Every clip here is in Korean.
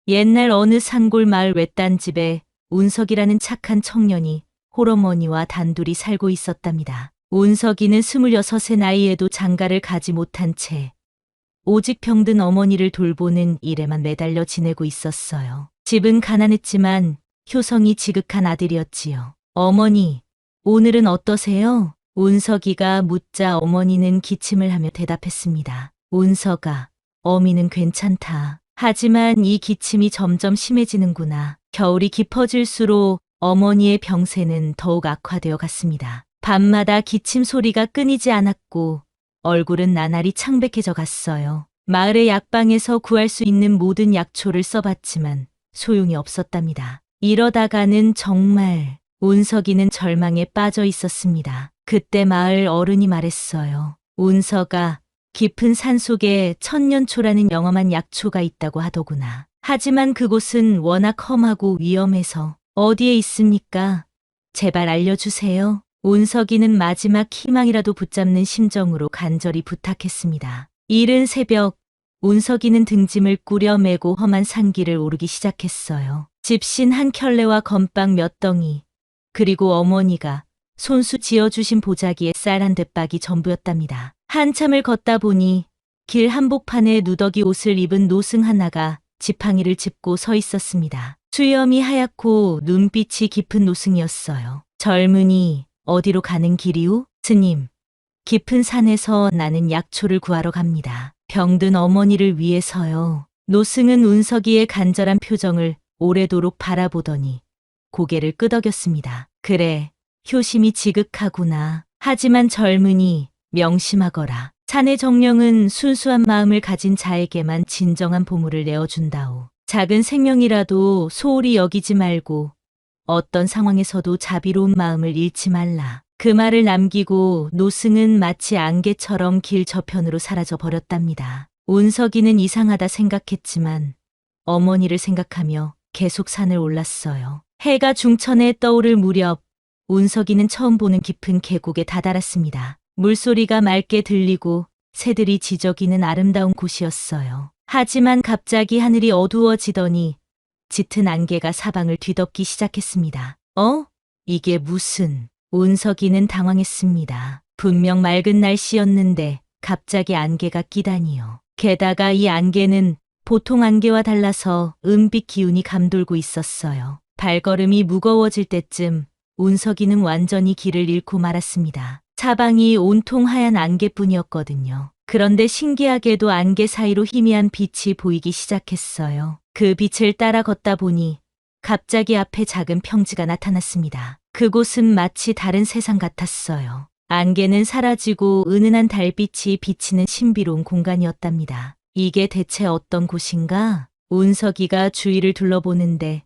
옛날 어느 산골 마을 외딴 집에 운석이라는 착한 청년이 홀어머니와 단둘이 살고 있었답니다. 운석이는 26의 나이에도 장가를 가지 못한 채 오직 병든 어머니를 돌보는 일에만 매달려 지내고 있었어요. 집은 가난했지만 효성이 지극한 아들이었지요. 어머니, 오늘은 어떠세요? 운석이가 묻자 어머니는 기침을 하며 대답했습니다. 운석아, 어미는 괜찮다. 하지만 이 기침이 점점 심해지는구나. 겨울이 깊어질수록 어머니의 병세는 더욱 악화되어 갔습니다. 밤마다 기침 소리가 끊이지 않았고 얼굴은 나날이 창백해져 갔어요. 마을의 약방에서 구할 수 있는 모든 약초를 써봤지만 소용이 없었답니다. 이러다가는 정말 운석이는 절망에 빠져 있었습니다. 그때 마을 어른이 말했어요. 운석아, 깊은 산속에 천년초라는 영험한 약초가 있다고 하더구나. 하지만 그곳은 워낙 험하고 위험해서 어디에 있습니까? 제발 알려주세요. 운석이는 마지막 희망이라도 붙잡는 심정으로 간절히 부탁했습니다. 이른 새벽, 운석이는 등짐을 꾸려 메고 험한 산길을 오르기 시작했어요. 집신 한 켤레와 건빵 몇 덩이, 그리고 어머니가 손수 지어주신 보자기에 쌀 한 대박이 전부였답니다. 한참을 걷다 보니 길 한복판에 누더기 옷을 입은 노승 하나가 지팡이를 짚고 서 있었습니다. 수염이 하얗고 눈빛이 깊은 노승이었어요. 젊은이, 어디로 가는 길이오? 스님, 깊은 산에서 나는 약초를 구하러 갑니다. 병든 어머니를 위해서요. 노승은 운석이의 간절한 표정을 오래도록 바라보더니 고개를 끄덕였습니다. 그래, 효심이 지극하구나. 하지만 젊은이, 명심하거라. 산의 정령은 순수한 마음을 가진 자에게만 진정한 보물을 내어준다오. 작은 생명이라도 소홀히 여기지 말고 어떤 상황에서도 자비로운 마음을 잃지 말라. 그 말을 남기고 노승은 마치 안개처럼 길 저편으로 사라져 버렸답니다. 운석이는 이상하다 생각했지만 어머니를 생각하며 계속 산을 올랐어요. 해가 중천에 떠오를 무렵 운석이는 처음 보는 깊은 계곡에 다다랐습니다. 물소리가 맑게 들리고 새들이 지저귀는 아름다운 곳이었어요. 하지만 갑자기 하늘이 어두워지더니 짙은 안개가 사방을 뒤덮기 시작했습니다. 이게 무슨... 운석이는 당황했습니다. 분명 맑은 날씨였는데 갑자기 안개가 끼다니요. 게다가 이 안개는 보통 안개와 달라서 은빛 기운이 감돌고 있었어요. 발걸음이 무거워질 때쯤 운석이는 완전히 길을 잃고 말았습니다. 사방이 온통 하얀 안개뿐이었거든요. 그런데 신기하게도 안개 사이로 희미한 빛이 보이기 시작했어요. 그 빛을 따라 걷다 보니 갑자기 앞에 작은 평지가 나타났습니다. 그곳은 마치 다른 세상 같았어요. 안개는 사라지고 은은한 달빛이 비치는 신비로운 공간이었답니다. 이게 대체 어떤 곳인가? 운석이가 주위를 둘러보는데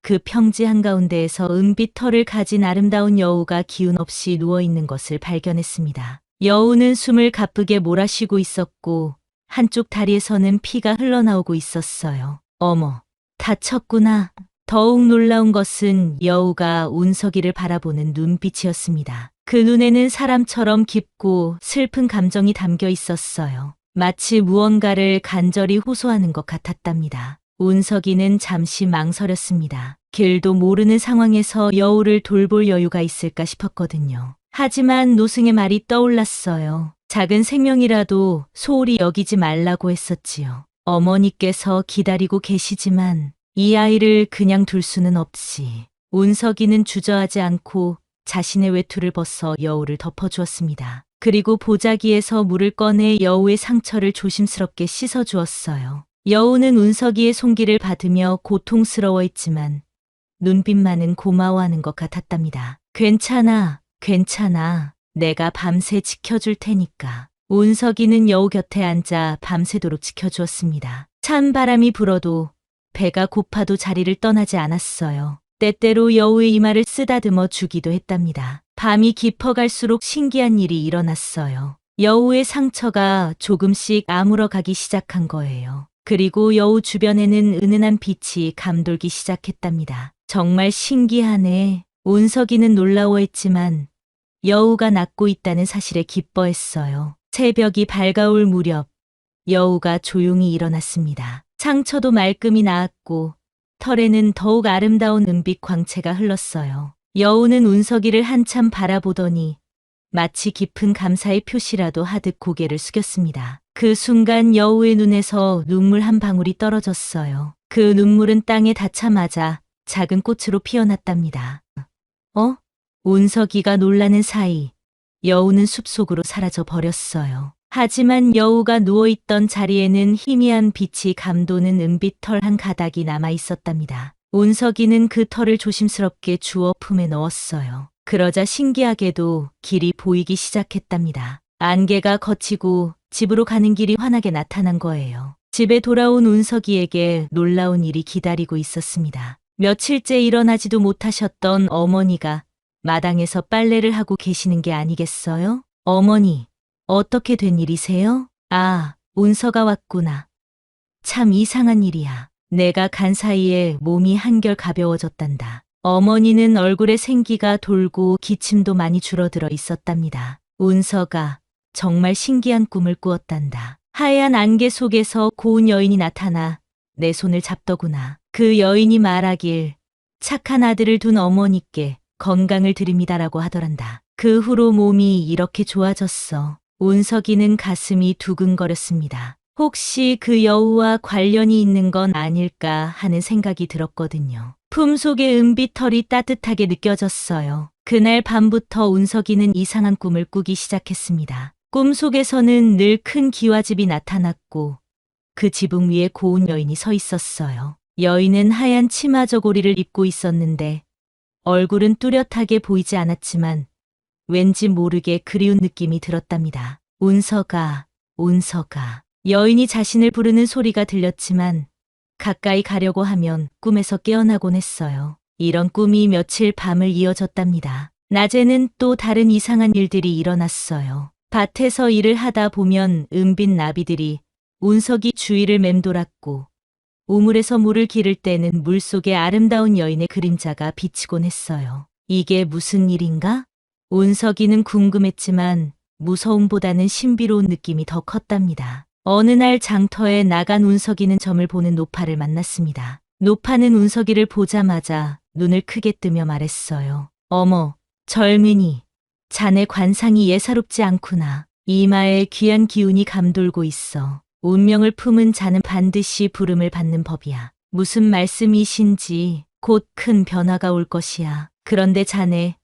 그 평지 한가운데에서 은빛 털을 가진 아름다운 여우가 기운 없이 누워있는 것을 발견했습니다. 여우는 숨을 가쁘게 몰아쉬고 있었고 한쪽 다리에서는 피가 흘러나오고 있었어요. 어머, 다쳤구나. 더욱 놀라운 것은 여우가 운석이를 바라보는 눈빛이었습니다. 그 눈에는 사람처럼 깊고 슬픈 감정이 담겨 있었어요. 마치 무언가를 간절히 호소하는 것 같았답니다. 운석이는 잠시 망설였습니다. 길도 모르는 상황에서 여우를 돌볼 여유가 있을까 싶었거든요. 하지만 노승의 말이 떠올랐어요. 작은 생명이라도 소홀히 여기지 말라고 했었지요. 어머니께서 기다리고 계시지만 이 아이를 그냥 둘 수는 없지. 운석이는 주저하지 않고 자신의 외투를 벗어 여우를 덮어주었습니다. 그리고 보자기에서 물을 꺼내 여우의 상처를 조심스럽게 씻어주었어요. 여우는 운석이의 손길을 받으며 고통스러워했지만 눈빛만은 고마워하는 것 같았답니다. 괜찮아, 괜찮아. 내가 밤새 지켜줄 테니까. 운석이는 여우 곁에 앉아 밤새도록 지켜주었습니다. 찬 바람이 불어도 배가 고파도 자리를 떠나지 않았어요. 때때로 여우의 이마를 쓰다듬어 주기도 했답니다. 밤이 깊어갈수록 신기한 일이 일어났어요. 여우의 상처가 조금씩 아물어가기 시작한 거예요. 그리고 여우 주변에는 은은한 빛이 감돌기 시작했답니다. 정말 신기하네. 운석이는 놀라워했지만 여우가 낫고 있다는 사실에 기뻐했어요. 새벽이 밝아올 무렵 여우가 조용히 일어났습니다. 상처도 말끔히 나았고 털에는 더욱 아름다운 은빛 광채가 흘렀어요. 여우는 운석이를 한참 바라보더니 마치 깊은 감사의 표시라도 하듯 고개를 숙였습니다. 그 순간 여우의 눈에서 눈물 한 방울이 떨어졌어요. 그 눈물은 땅에 닿자마자 작은 꽃으로 피어났답니다. 운석이가 놀라는 사이 여우는 숲속으로 사라져 버렸어요. 하지만 여우가 누워있던 자리에는 희미한 빛이 감도는 은빛 털 한 가닥이 남아 있었답니다. 운석이는 그 털을 조심스럽게 주워 품에 넣었어요. 그러자 신기하게도 길이 보이기 시작했답니다. 안개가 걷히고 집으로 가는 길이 환하게 나타난 거예요. 집에 돌아온 운석이에게 놀라운 일이 기다리고 있었습니다. 며칠째 일어나지도 못하셨던 어머니가 마당에서 빨래를 하고 계시는 게 아니겠어요? 어머니, 어떻게 된 일이세요? 아, 운서가 왔구나. 참 이상한 일이야. 내가 간 사이에 몸이 한결 가벼워졌단다. 어머니는 얼굴에 생기가 돌고 기침도 많이 줄어들어 있었답니다. 운서가 정말 신기한 꿈을 꾸었단다. 하얀 안개 속에서 고운 여인이 나타나 내 손을 잡더구나. 그 여인이 말하길 착한 아들을 둔 어머니께 건강을 드립니다라고 하더란다. 그 후로 몸이 이렇게 좋아졌어. 운석이는 가슴이 두근거렸습니다. 혹시 그 여우와 관련이 있는 건 아닐까 하는 생각이 들었거든요. 품속의 은빛 털이 따뜻하게 느껴졌어요. 그날 밤부터 운석이는 이상한 꿈을 꾸기 시작했습니다. 꿈속에서는 늘 큰 기와집이 나타났고 그 지붕 위에 고운 여인이 서 있었어요. 여인은 하얀 치마 저고리를 입고 있었는데 얼굴은 뚜렷하게 보이지 않았지만 왠지 모르게 그리운 느낌이 들었답니다. 운서가, 운서가. 여인이 자신을 부르는 소리가 들렸지만 가까이 가려고 하면 꿈에서 깨어나곤 했어요. 이런 꿈이 며칠 밤을 이어졌답니다. 낮에는 또 다른 이상한 일들이 일어났어요. 밭에서 일을 하다 보면 은빛 나비들이 운석이 주위를 맴돌았고 우물에서 물을 기를 때는 물속에 아름다운 여인의 그림자가 비치곤 했어요. 이게 무슨 일인가? 운석이는 궁금했지만 무서움보다는 신비로운 느낌이 더 컸답니다. 어느 날 장터에 나간 운석이는 점을 보는 노파를 만났습니다. 노파는 운석이를 보자마자 눈을 크게 뜨며 말했어요. 어머, 젊은이, 자네 관상이 예사롭지 않구나. 이마에 귀한 기운이 감돌고 있어. 운명을 품은 자는 반드시 부름을 받는 법이야. 무슨 말씀이신지 곧 큰 변화가 올 것이야. 그런데 자네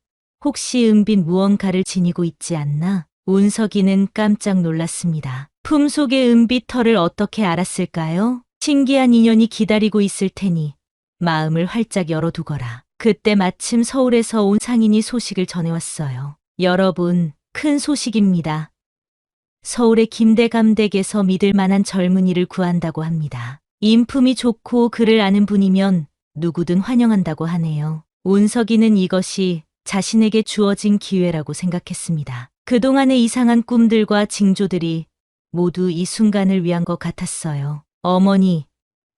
혹시 은빛 무언가를 지니고 있지 않나? 운석이는 깜짝 놀랐습니다. 품속의 은빛 털을 어떻게 알았을까요? 신기한 인연이 기다리고 있을 테니 마음을 활짝 열어두거라. 그때 마침 서울에서 온 상인이 소식을 전해왔어요. 여러분, 큰 소식입니다. 서울의 김대감댁에서 믿을 만한 젊은이를 구한다고 합니다. 인품이 좋고 글을 아는 분이면 누구든 환영한다고 하네요. 운석이는 이것이 자신에게 주어진 기회라고 생각했습니다. 그동안의 이상한 꿈들과 징조들이 모두 이 순간을 위한 것 같았어요. 어머니,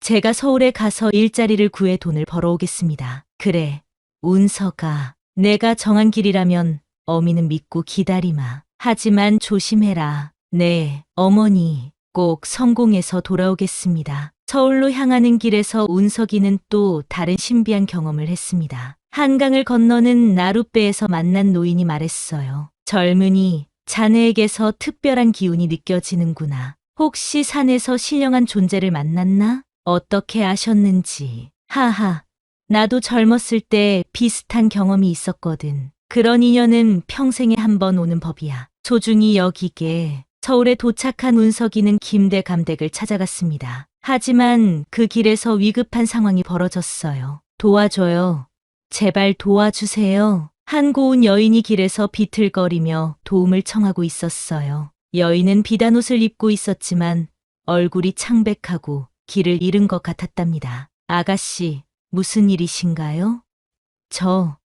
제가 서울에 가서 일자리를 구해 돈을 벌어오겠습니다. 그래, 운석아, 내가 정한 길이라면 어미는 믿고 기다리마. 하지만 조심해라. 네, 어머니, 꼭 성공해서 돌아오겠습니다. 서울로 향하는 길에서 운석이는 또 다른 신비한 경험을 했습니다. 한강을 건너는 나룻배에서 만난 노인이 말했어요. 젊은이, 자네에게서 특별한 기운이 느껴지는구나. 혹시 산에서 신령한 존재를 만났나? 어떻게 아셨는지. 하하, 나도 젊었을 때 비슷한 경험이 있었거든. 그런 인연은 평생에 한 번 오는 법이야. 소중히 여기게. 서울에 도착한 운석이는 김대감댁을 찾아갔습니다. 하지만 그 길에서 위급한 상황이 벌어졌어요. 도와줘요. 제발 도와주세요. 한 고운 여인이 길에서 비틀거리며 도움을 청하고 있었어요. 여인은 비단옷을 입고 있었지만 얼굴이 창백하고 길을 잃은 것 같았답니다. 아가씨, 무슨 일이신가요?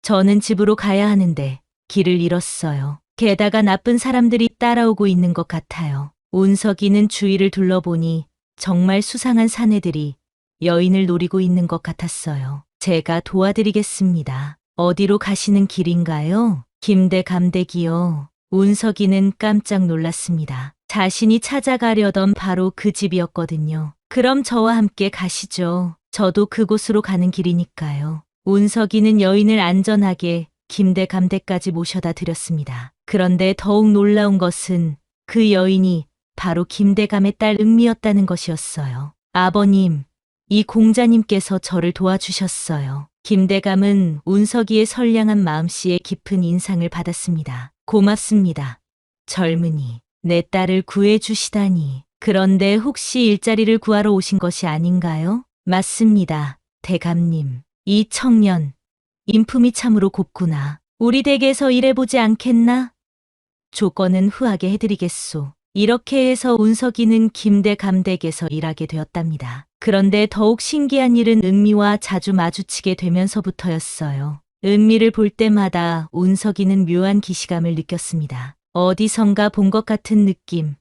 저는 집으로 가야 하는데 길을 잃었어요. 게다가 나쁜 사람들이 따라오고 있는 것 같아요. 운석이는 주위를 둘러보니 정말 수상한 사내들이 여인을 노리고 있는 것 같았어요. 제가 도와드리겠습니다. 어디로 가시는 길인가요? 김대감댁이요. 운석이는 깜짝 놀랐습니다. 자신이 찾아가려던 바로 그 집이었거든요. 그럼 저와 함께 가시죠. 저도 그곳으로 가는 길이니까요. 운석이는 여인을 안전하게 김대감댁까지 모셔다 드렸습니다. 그런데 더욱 놀라운 것은 그 여인이 바로 김대감의 딸 은미였다는 것이었어요. 아버님, 이 공자님께서 저를 도와주셨어요. 김대감은 운석이의 선량한 마음씨에 깊은 인상을 받았습니다. 고맙습니다. 젊은이, 내 딸을 구해주시다니. 그런데 혹시 일자리를 구하러 오신 것이 아닌가요? 맞습니다. 대감님. 이 청년, 인품이 참으로 곱구나. 우리 댁에서 일해보지 않겠나? 조건은 후하게 해드리겠소. 이렇게 해서 운석이는 김대감 댁에서 일하게 되었답니다. 그런데 더욱 신기한 일은 은미와 자주 마주치게 되면서부터였어요. 은미를 볼 때마다 운석이는 묘한 기시감을 느꼈습니다. 어디선가 본 것 같은 느낌,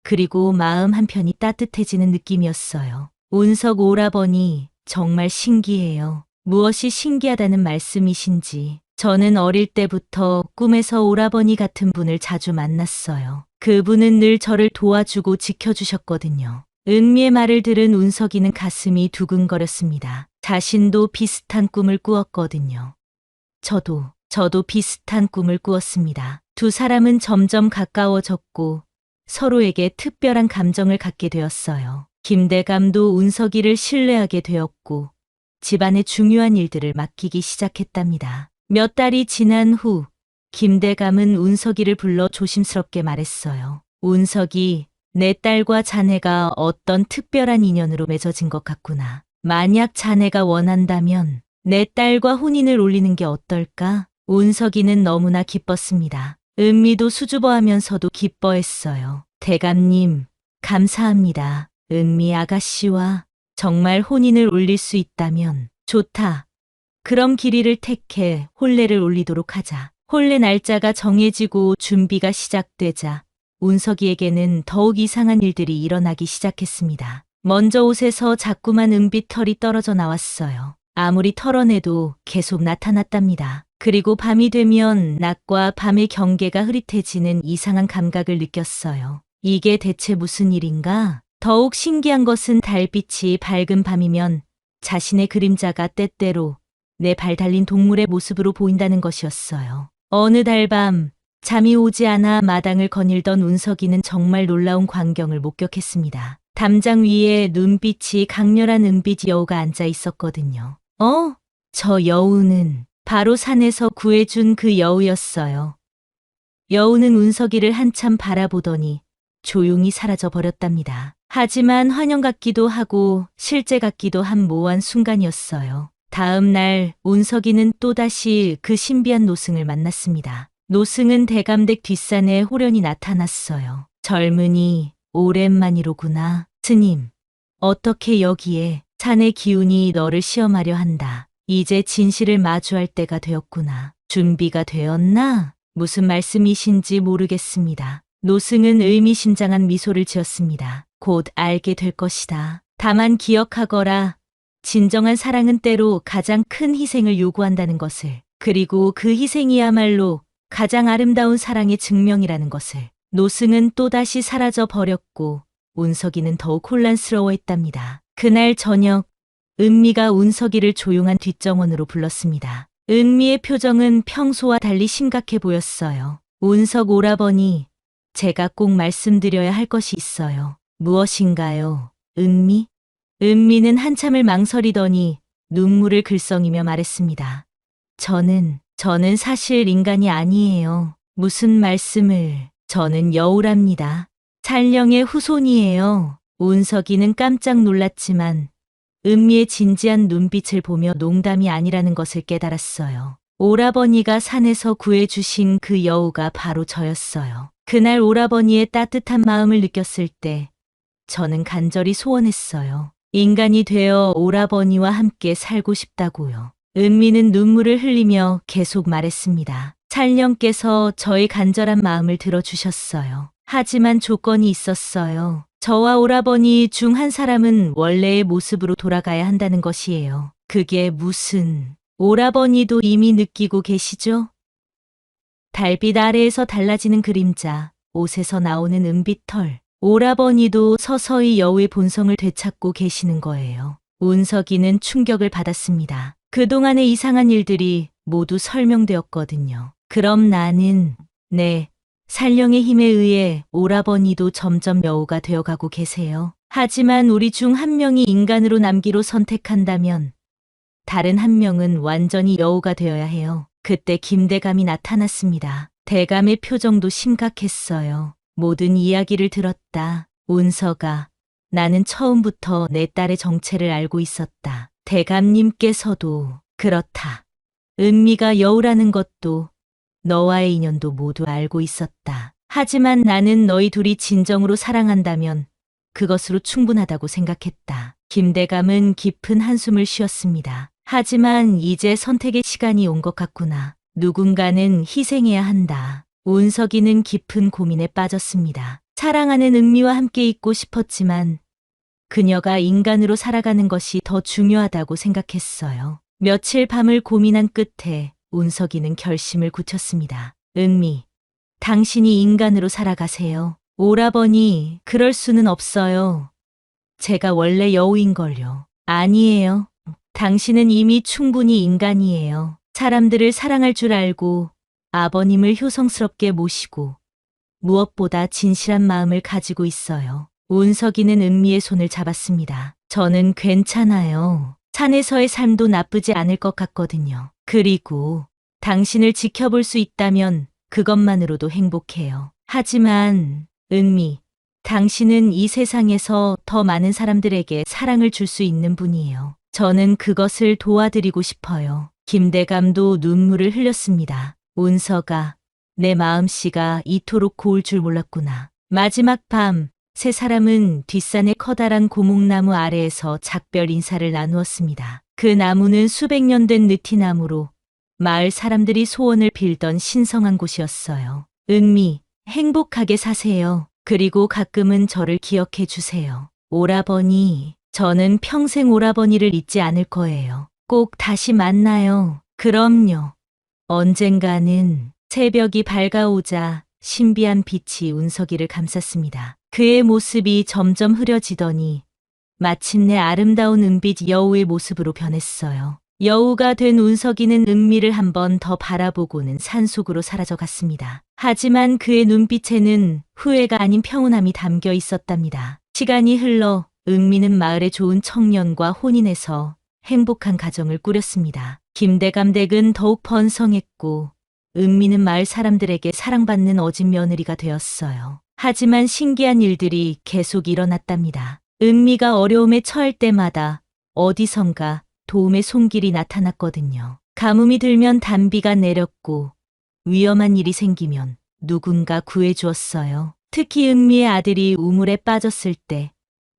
그리고 마음 한편이 따뜻해지는 느낌이었어요. 운석 오라버니, 정말 신기해요. 무엇이 신기하다는 말씀이신지. 저는 어릴 때부터 꿈에서 오라버니 같은 분을 자주 만났어요. 그분은 늘 저를 도와주고 지켜주셨거든요. 은미의 말을 들은 운석이는 가슴이 두근거렸습니다. 자신도 비슷한 꿈을 꾸었거든요. 저도 비슷한 꿈을 꾸었습니다. 두 사람은 점점 가까워졌고 서로에게 특별한 감정을 갖게 되었어요. 김대감도 운석이를 신뢰하게 되었고 집안의 중요한 일들을 맡기기 시작했답니다. 몇 달이 지난 후 김대감은 운석이를 불러 조심스럽게 말했어요. 운석이, 내 딸과 자네가 어떤 특별한 인연으로 맺어진 것 같구나. 만약 자네가 원한다면 내 딸과 혼인을 올리는 게 어떨까? 운석이는 너무나 기뻤습니다. 은미도 수줍어하면서도 기뻐했어요. 대감님, 감사합니다. 은미 아가씨와 정말 혼인을 올릴 수 있다면 좋다. 그럼 길이를 택해 혼례를 올리도록 하자. 혼례 날짜가 정해지고 준비가 시작되자 운석이에게는 더욱 이상한 일들이 일어나기 시작했습니다. 먼저 옷에서 자꾸만 은빛털이 떨어져 나왔어요. 아무리 털어내도 계속 나타났답니다. 그리고 밤이 되면 낮과 밤의 경계가 흐릿해지는 이상한 감각을 느꼈어요. 이게 대체 무슨 일인가? 더욱 신기한 것은 달빛이 밝은 밤이면 자신의 그림자가 때때로 내 발 달린 동물의 모습으로 보인다는 것이었어요. 어느 달밤 잠이 오지 않아 마당을 거닐던 운석이는 정말 놀라운 광경을 목격했습니다. 담장 위에 눈빛이 강렬한 은빛 여우가 앉아 있었거든요. 저 여우는 바로 산에서 구해준 그 여우였어요. 여우는 운석이를 한참 바라보더니 조용히 사라져 버렸답니다. 하지만 환영 같기도 하고 실제 같기도 한 모호한 순간이었어요. 다음 날 운석이는 또다시 그 신비한 노승을 만났습니다. 노승은 대감댁 뒷산에 호련히 나타났어요. 젊은이, 오랜만이로구나. 스님, 어떻게 여기에? 산의 기운이 너를 시험하려 한다. 이제 진실을 마주할 때가 되었구나. 준비가 되었나? 무슨 말씀이신지 모르겠습니다. 노승은 의미심장한 미소를 지었습니다. 곧 알게 될 것이다. 다만 기억하거라. 진정한 사랑은 때로 가장 큰 희생을 요구한다는 것을, 그리고 그 희생이야말로 가장 아름다운 사랑의 증명이라는 것을. 노승은 또다시 사라져 버렸고 운석이는 더욱 혼란스러워했답니다. 그날 저녁, 은미가 운석이를 조용한 뒷정원으로 불렀습니다. 은미의 표정은 평소와 달리 심각해 보였어요. 운석 오라버니, 제가 꼭 말씀드려야 할 것이 있어요. 무엇인가요, 은미? 은미는 한참을 망설이더니 눈물을 글썽이며 말했습니다. 저는 사실 인간이 아니에요. 무슨 말씀을, 저는 여우랍니다. 찰령의 후손이에요. 운석이는 깜짝 놀랐지만 은미의 진지한 눈빛을 보며 농담이 아니라는 것을 깨달았어요. 오라버니가 산에서 구해주신 그 여우가 바로 저였어요. 그날 오라버니의 따뜻한 마음을 느꼈을 때 저는 간절히 소원했어요. 인간이 되어 오라버니와 함께 살고 싶다고요. 은미는 눈물을 흘리며 계속 말했습니다. 찰령께서 저의 간절한 마음을 들어주셨어요. 하지만 조건이 있었어요. 저와 오라버니 중 한 사람은 원래의 모습으로 돌아가야 한다는 것이에요. 그게 무슨... 오라버니도 이미 느끼고 계시죠? 달빛 아래에서 달라지는 그림자, 옷에서 나오는 은빛털. 오라버니도 서서히 여우의 본성을 되찾고 계시는 거예요. 운석이는 충격을 받았습니다. 그동안의 이상한 일들이 모두 설명되었거든요. 그럼 나는, 네, 산령의 힘에 의해 오라버니도 점점 여우가 되어가고 계세요. 하지만 우리 중 한 명이 인간으로 남기로 선택한다면 다른 한 명은 완전히 여우가 되어야 해요. 그때 김대감이 나타났습니다. 대감의 표정도 심각했어요. 모든 이야기를 들었다. 운석아, 나는 처음부터 내 딸의 정체를 알고 있었다. 대감님께서도 그렇다. 은미가 여우라는 것도 너와의 인연도 모두 알고 있었다. 하지만 나는 너희 둘이 진정으로 사랑한다면 그것으로 충분하다고 생각했다. 김대감은 깊은 한숨을 쉬었습니다. 하지만 이제 선택의 시간이 온 것 같구나. 누군가는 희생해야 한다. 운석이는 깊은 고민에 빠졌습니다. 사랑하는 은미와 함께 있고 싶었지만 그녀가 인간으로 살아가는 것이 더 중요하다고 생각했어요. 며칠 밤을 고민한 끝에 운석이는 결심을 굳혔습니다. 은미, 당신이 인간으로 살아가세요. 오라버니, 그럴 수는 없어요. 제가 원래 여우인걸요. 아니에요. 당신은 이미 충분히 인간이에요. 사람들을 사랑할 줄 알고 아버님을 효성스럽게 모시고 무엇보다 진실한 마음을 가지고 있어요. 운석이는 은미의 손을 잡았습니다. 저는 괜찮아요. 산에서의 삶도 나쁘지 않을 것 같거든요. 그리고 당신을 지켜볼 수 있다면 그것만으로도 행복해요. 하지만 은미, 당신은 이 세상에서 더 많은 사람들에게 사랑을 줄 수 있는 분이에요. 저는 그것을 도와드리고 싶어요. 김대감도 눈물을 흘렸습니다. 운석아, 내 마음씨가 이토록 고울 줄 몰랐구나. 마지막 밤, 세 사람은 뒷산의 커다란 고목나무 아래에서 작별 인사를 나누었습니다. 그 나무는 수백 년 된 느티나무로 마을 사람들이 소원을 빌던 신성한 곳이었어요. 은미, 행복하게 사세요. 그리고 가끔은 저를 기억해 주세요. 오라버니, 저는 평생 오라버니를 잊지 않을 거예요. 꼭 다시 만나요. 그럼요. 언젠가는. 새벽이 밝아오자 신비한 빛이 운석이를 감쌌습니다. 그의 모습이 점점 흐려지더니 마침내 아름다운 은빛 여우의 모습으로 변했어요. 여우가 된 운석이는 은미를 한 번 더 바라보고는 산속으로 사라져갔습니다. 하지만 그의 눈빛에는 후회가 아닌 평온함이 담겨 있었답니다. 시간이 흘러 은미는 마을의 좋은 청년과 혼인해서 행복한 가정을 꾸렸습니다. 김대감 댁은 더욱 번성했고 은미는 마을 사람들에게 사랑받는 어진 며느리가 되었어요. 하지만 신기한 일들이 계속 일어났답니다. 은미가 어려움에 처할 때마다 어디선가 도움의 손길이 나타났거든요. 가뭄이 들면 단비가 내렸고 위험한 일이 생기면 누군가 구해주었어요. 특히 은미의 아들이 우물에 빠졌을 때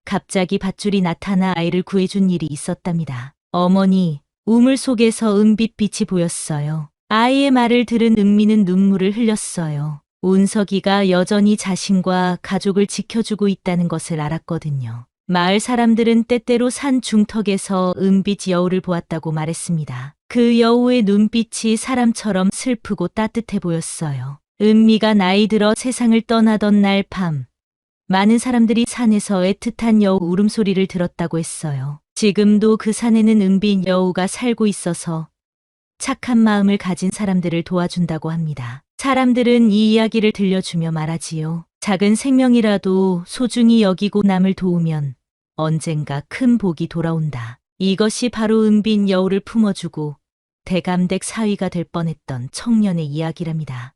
갑자기 밧줄이 나타나 아이를 구해준 일이 있었답니다. 어머니, 우물 속에서 은빛빛이 보였어요. 아이의 말을 들은 은미는 눈물을 흘렸어요. 운석이가 여전히 자신과 가족을 지켜주고 있다는 것을 알았거든요. 마을 사람들은 때때로 산 중턱에서 은빛 여우를 보았다고 말했습니다. 그 여우의 눈빛이 사람처럼 슬프고 따뜻해 보였어요. 은미가 나이 들어 세상을 떠나던 날 밤, 많은 사람들이 산에서 애틋한 여우 울음소리를 들었다고 했어요. 지금도 그 산에는 은빛 여우가 살고 있어서 착한 마음을 가진 사람들을 도와준다고 합니다. 사람들은 이 이야기를 들려주며 말하지요. 작은 생명이라도 소중히 여기고 남을 도우면 언젠가 큰 복이 돌아온다. 이것이 바로 은빛 여우를 품어주고 대감댁 사위가 될 뻔했던 청년의 이야기랍니다.